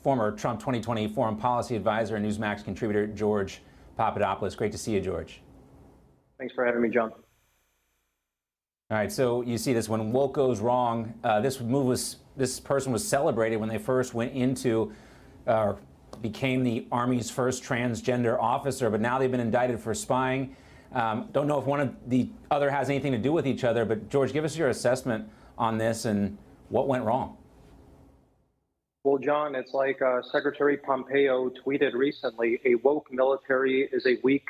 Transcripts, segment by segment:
former Trump 2020 foreign policy advisor and Newsmax contributor George Papadopoulos. Great to see you, George. Thanks for having me, John. All right, so you see this when woke goes wrong. This person was celebrated when they first went into, became the Army's first transgender officer, but now they've been indicted for spying. Don't know if one of the other has anything to do with each other, but George, give us your assessment on this and what went wrong. Well, John, it's like Secretary Pompeo tweeted recently, a woke military is a weak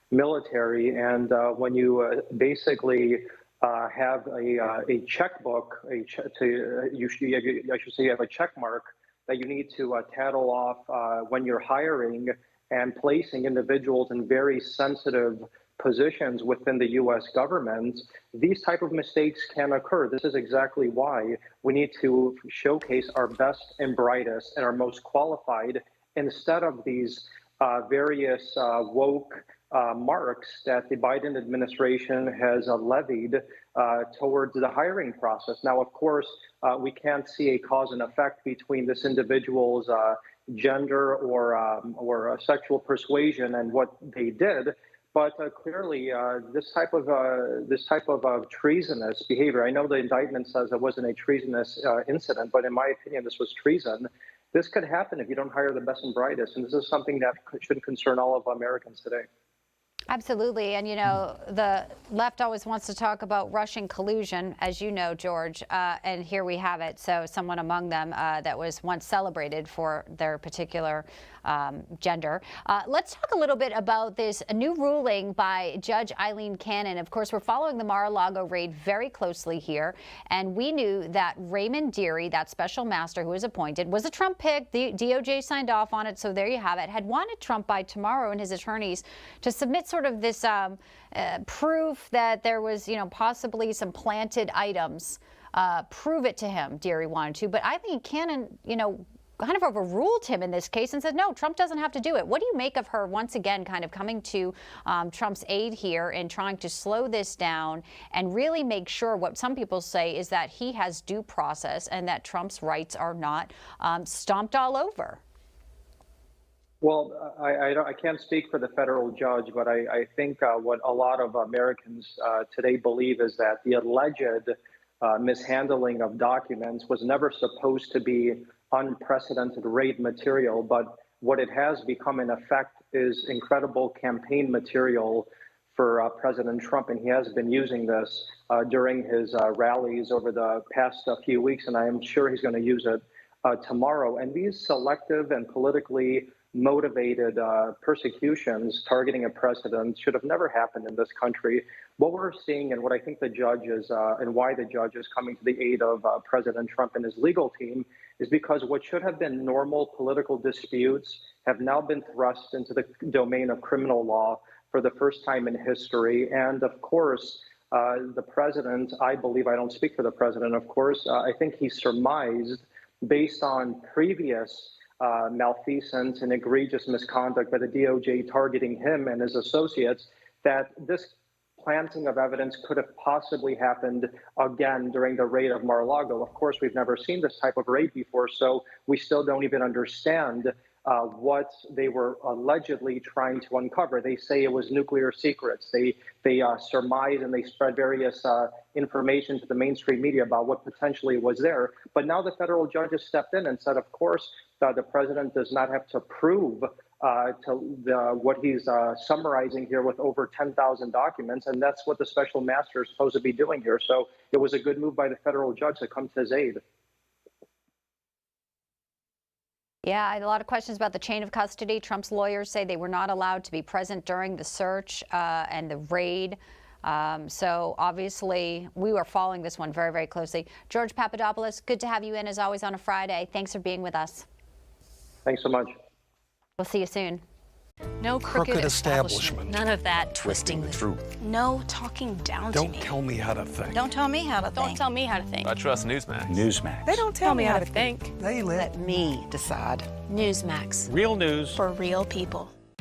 military. And when you basically have a checkbook, I should say you have a check mark that you need to tattle off when you're hiring and placing individuals in very sensitive positions within the U.S. government, these type of mistakes can occur. This is exactly why we need to showcase our best and brightest and our most qualified instead of these various woke marks that the Biden administration has levied towards the hiring process. Now, of course, we can't see a cause and effect between this individual's gender or sexual persuasion and what they did. But clearly, this type of treasonous behavior. I know the indictment says it wasn't a treasonous incident, but in my opinion, this was treason. This could happen if you don't hire the best and brightest, and this is something that should concern all of Americans today. Absolutely. And, you know, the left always wants to talk about Russian collusion, as you know, George, and here we have it. So someone among them that was once celebrated for their particular gender. Let's talk a little bit about this new ruling by Judge Eileen Cannon. Of course, we're following the Mar-a-Lago raid very closely here, and we knew that Raymond Dearie, that special master who was appointed, was a Trump pick. The DOJ signed off on it, so there you have it. Had wanted Trump by tomorrow and his attorneys to submit sort of this proof that there was, you know, possibly some planted items. Prove it to him, Dearie wanted to, but I think Cannon, you know, kind of overruled him in this case and said, no, Trump doesn't have to do it. What do you make of her once again kind of coming to Trump's aid here and trying to slow this down and really make sure what some people say is that he has due process and that Trump's rights are not stomped all over? Well, I can't speak for the federal judge, but I think what a lot of Americans today believe is that the alleged mishandling of documents was never supposed to be unprecedented raid material, but what it has become in effect is incredible campaign material for President Trump, and he has been using this during his rallies over the past few weeks, and I am sure he's going to use it tomorrow. And these selective and politically motivated persecutions targeting a president should have never happened in this country. What we're seeing and what I think the judge is and why the judge is coming to the aid of President Trump and his legal team is because what should have been normal political disputes have now been thrust into the domain of criminal law for the first time in history. And of course, the president, I believe, I don't speak for the president, of course, I think he surmised based on previous malfeasance and egregious misconduct by the DOJ targeting him and his associates, that this planting of evidence could have possibly happened again during the raid of Mar-a-Lago. Of course, we've never seen this type of raid before, so we still don't even understand what they were allegedly trying to uncover. They say it was nuclear secrets. They surmise and they spread various information to the mainstream media about what potentially was there. But now the federal judge has stepped in and said, of course, the president does not have to prove what he's summarizing here with over 10,000 documents, and that's what the special master is supposed to be doing here. So it was a good move by the federal judge to come to his aid. Yeah, a lot of questions about the chain of custody. Trump's lawyers say they were not allowed to be present during the search and the raid. So obviously, we were following this one very, very closely. George Papadopoulos, good to have you in as always on a Friday. Thanks for being with us. Thanks so much. We'll see you soon. No crooked establishment. None of that twisting the truth. No talking down to me. Don't tell me how to think. Don't tell me how to think. Don't tell me how to think. I trust Newsmax. Newsmax. They don't tell me how to think. They let me decide. Newsmax. Real news for real people.